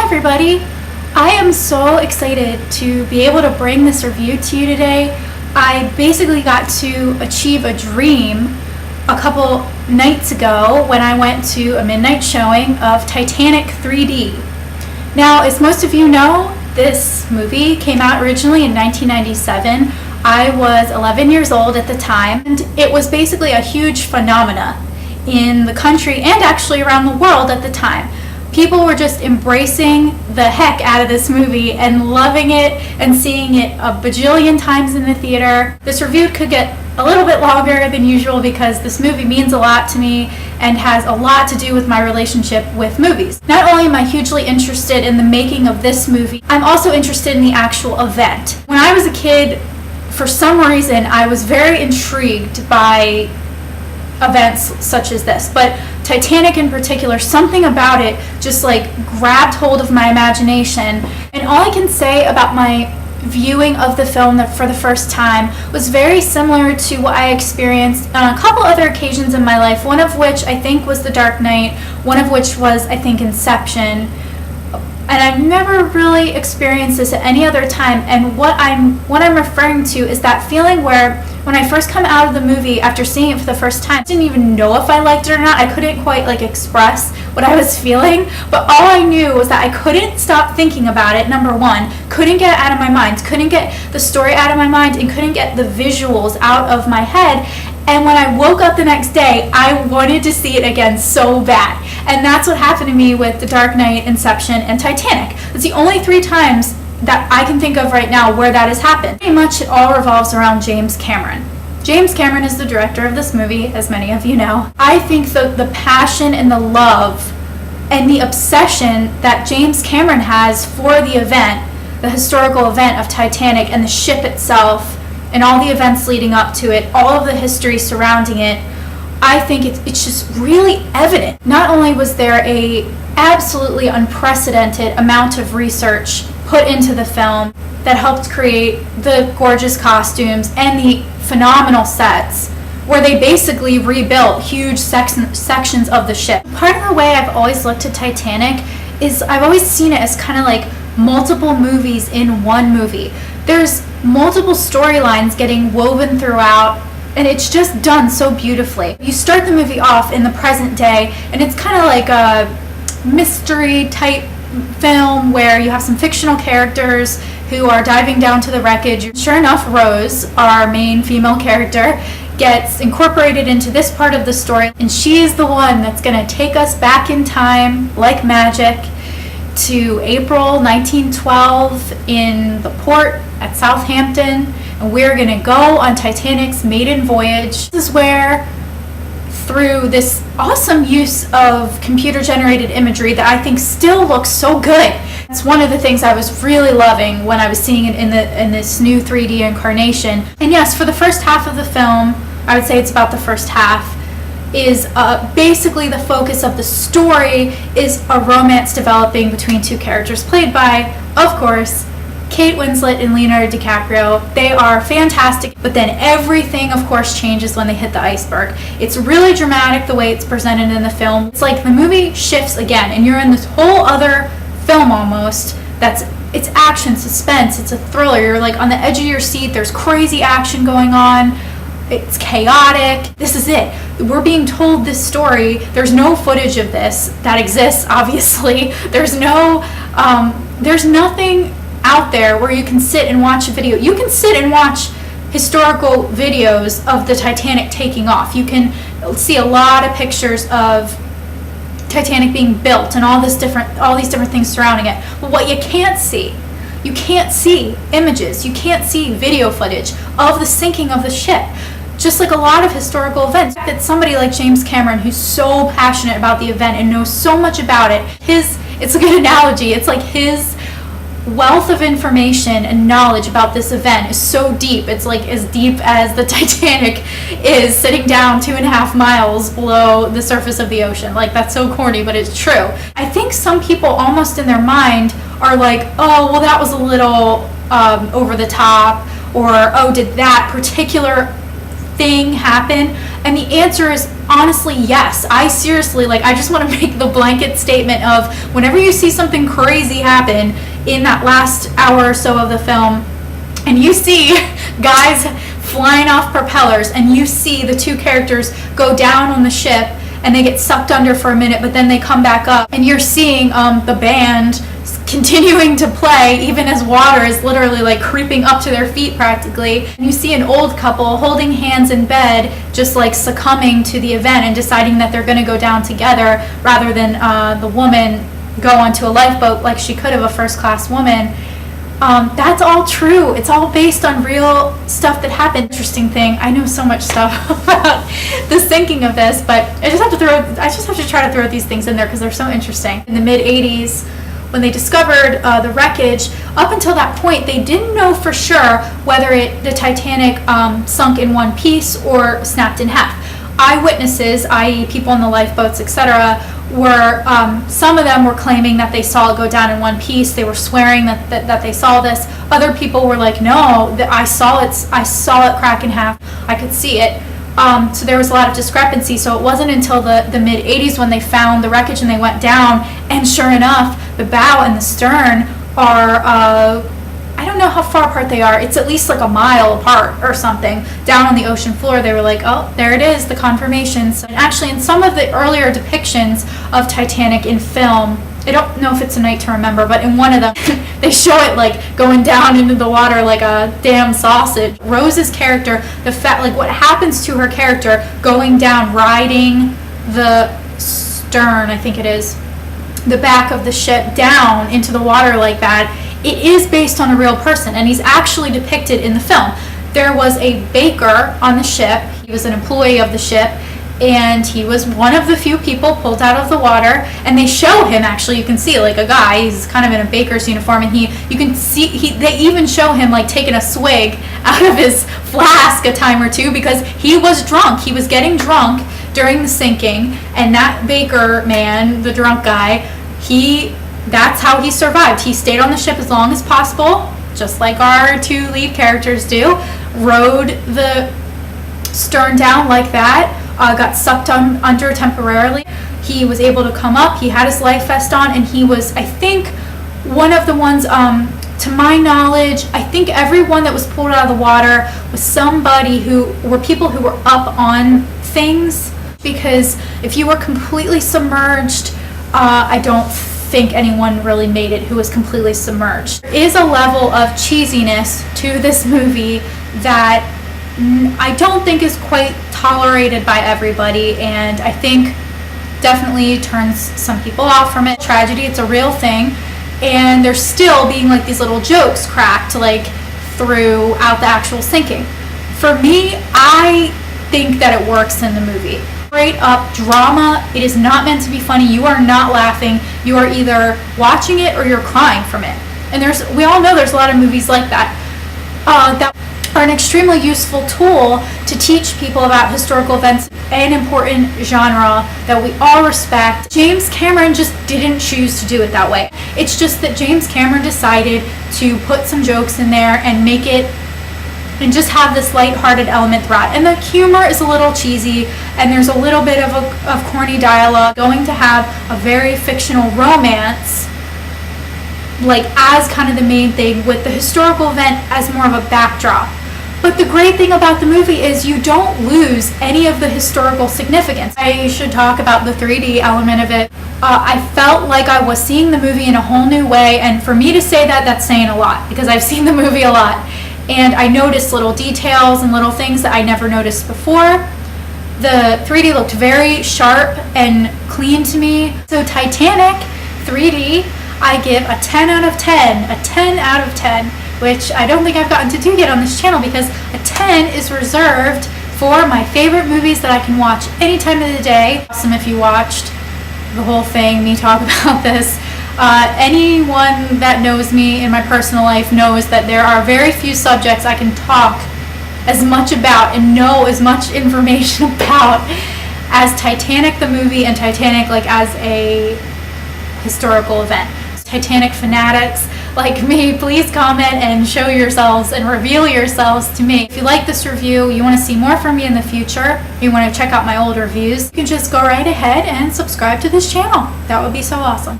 everybody! I am so excited to be able to bring this review to you today. I basically got to achieve a dream a couple nights ago when I went to a midnight showing of Titanic 3D. Now, as most of you know, this movie came out originally in 1997. I was 11 years old at the time, and it was basically a huge phenomena in the country and actually around the world at the time. People were just embracing the heck out of this movie and loving it and seeing it a bajillion times in the theater. This review could get a little bit longer than usual because this movie means a lot to me and has a lot to do with my relationship with movies. Not only am I hugely interested in the making of this movie, I'm also interested in the actual event. When I was a kid, for some reason, I was very intrigued by events such as this, but Titanic in particular, something about it just like grabbed hold of my imagination. And all I can say about my viewing of the film for the first time was very similar to what I experienced on a couple other occasions in my life, one of which I think was The Dark Knight, one of which was I think Inception. And I've never really experienced this at any other time. And what I'm referring to is that feeling where when I first come out of the movie after seeing it for the first time, I didn't even know if I liked it or not. I couldn't quite express what I was feeling, but all I knew was that I couldn't stop thinking about it, number one, couldn't get it out of my mind, couldn't get the story out of my mind, and couldn't get the visuals out of my head. And when I woke up the next day, I wanted to see it again so bad. And that's what happened to me with The Dark Knight, Inception, and Titanic. It's the only three times that I can think of right now where that has happened. Pretty much it all revolves around James Cameron. James Cameron is the director of this movie, as many of you know. I think the passion and the love and the obsession that James Cameron has for the event, the historical event of Titanic and the ship itself, and all the events leading up to it, all of the history surrounding it, I think it's just really evident. Not only was there a absolutely unprecedented amount of research put into the film that helped create the gorgeous costumes and the phenomenal sets where they basically rebuilt huge sections of the ship. Part of the way I've always looked at Titanic is I've always seen it as kind of like multiple movies in one movie. There's multiple storylines getting woven throughout, and it's just done so beautifully. You start the movie off in the present day, and it's kind of like a mystery type film where you have some fictional characters who are diving down to the wreckage. Sure enough, Rose, our main female character, gets incorporated into this part of the story, and she is the one that's going to take us back in time like magic to April 1912 in the port at Southampton, and we're going to go on Titanic's maiden voyage. This is where, through this awesome use of computer-generated imagery that I think still looks so good. It's one of the things I was really loving when I was seeing it in this new 3D incarnation. And yes, for the first half of the film, I would say it's about the first half, is basically the focus of the story is a romance developing between two characters played by, of course, Kate Winslet and Leonardo DiCaprio. They are fantastic, but then everything, of course, changes when they hit the iceberg. It's really dramatic the way it's presented in the film. It's like the movie shifts again, and you're in this whole other film almost it's action, suspense, it's a thriller. You're like on the edge of your seat, there's crazy action going on. It's chaotic. This is it. We're being told this story. There's no footage of this that exists, obviously. There's nothing out there where you can sit and watch a video. You can sit and watch historical videos of the Titanic taking off. You can see a lot of pictures of Titanic being built and all these different things surrounding it. But what you can't see images, you can't see video footage of the sinking of the ship. Just like a lot of historical events, that somebody like James Cameron, who's so passionate about the event and knows so much about it, it's a good analogy. It's like his wealth of information and knowledge about this event is so deep. It's like as deep as the Titanic is sitting down 2.5 miles below the surface of the ocean. Like, that's so corny, but it's true. I think some people almost in their mind are like, oh, well, that was a little over the top, or oh, did that particular thing happen? And the answer is honestly, yes. I seriously, like, I just want to make the blanket statement of whenever you see something crazy happen in that last hour or so of the film, and you see guys flying off propellers, and you see the two characters go down on the ship, and they get sucked under for a minute, but then they come back up, and you're seeing the band continuing to play even as water is literally like creeping up to their feet practically. And you see an old couple holding hands in bed, just like succumbing to the event and deciding that they're going to go down together rather than the woman go onto a lifeboat like she could have, a first-class woman. That's all true. It's all based on real stuff that happened. Interesting thing, I know so much stuff about the sinking of this, but I just have to try to throw these things in there because they're so interesting. In the mid-'80s, when they discovered the wreckage, up until that point, they didn't know for sure whether the Titanic sunk in one piece or snapped in half. Eyewitnesses, i.e. people in the lifeboats, etc., were some of them were claiming that they saw it go down in one piece. They were swearing that they saw this. Other people were like, no, I saw it crack in half. I could see it. So there was a lot of discrepancy. So it wasn't until the mid-'80s when they found the wreckage and they went down, and sure enough, the bow and the stern are, I don't know how far apart they are. It's at least like a mile apart or something. Down on the ocean floor, they were like, oh, there it is, the confirmations. And actually, in some of the earlier depictions of Titanic in film, I don't know if it's A Night to Remember, but in one of them, they show it like going down into the water like a damn sausage. Rose's character, what happens to her character going down, riding the stern, I think it is, the back of the ship down into the water like that, it is based on a real person, and he's actually depicted in the film. There was a baker on the ship. He was an employee of the ship, and he was one of the few people pulled out of the water, and they show him, actually, you can see like a guy, he's kind of in a baker's uniform, and they even show him like taking a swig out of his flask a time or two because he was drunk. He was getting drunk during the sinking, and that baker man, the drunk guy, that's how he survived. He stayed on the ship as long as possible, just like our two lead characters do, rode the stern down like that, got sucked under temporarily. He was able to come up, he had his life vest on, and he was, I think, one of the ones, to my knowledge, I think everyone that was pulled out of the water was somebody people who were up on things, because if you were completely submerged, I don't think anyone really made it who was completely submerged. There is a level of cheesiness to this movie that I don't think is quite tolerated by everybody, and I think definitely turns some people off from it. Tragedy, it's a real thing, and there's still being like these little jokes cracked like throughout the actual sinking. For me, I think that it works in the movie. Straight up drama. It is not meant to be funny. You are not laughing. You are either watching it or you're crying from it. And we all know there's a lot of movies like that that are an extremely useful tool to teach people about historical events, an important genre that we all respect. James Cameron just didn't choose to do it that way. It's just that James Cameron decided to put some jokes in there and make it and just have this lighthearted element throughout. And the humor is a little cheesy, and there's a little bit of corny dialogue. Going to have a very fictional romance, like as kind of the main thing, with the historical event as more of a backdrop. But the great thing about the movie is you don't lose any of the historical significance. I should talk about the 3D element of it. I felt like I was seeing the movie in a whole new way, and for me to say that, that's saying a lot, because I've seen the movie a lot. And I noticed little details and little things that I never noticed before. The 3D looked very sharp and clean to me. So Titanic 3D, I give a 10 out of 10. A 10 out of 10, which I don't think I've gotten to do yet on this channel, because a 10 is reserved for my favorite movies that I can watch any time of the day. Awesome if you watched the whole thing, me talk about this. Anyone that knows me in my personal life knows that there are very few subjects I can talk as much about and know as much information about as Titanic the movie and Titanic like as a historical event. Titanic fanatics like me, please comment and show yourselves and reveal yourselves to me. If you like this review, you want to see more from me in the future, you want to check out my old reviews, you can just go right ahead and subscribe to this channel. That would be so awesome.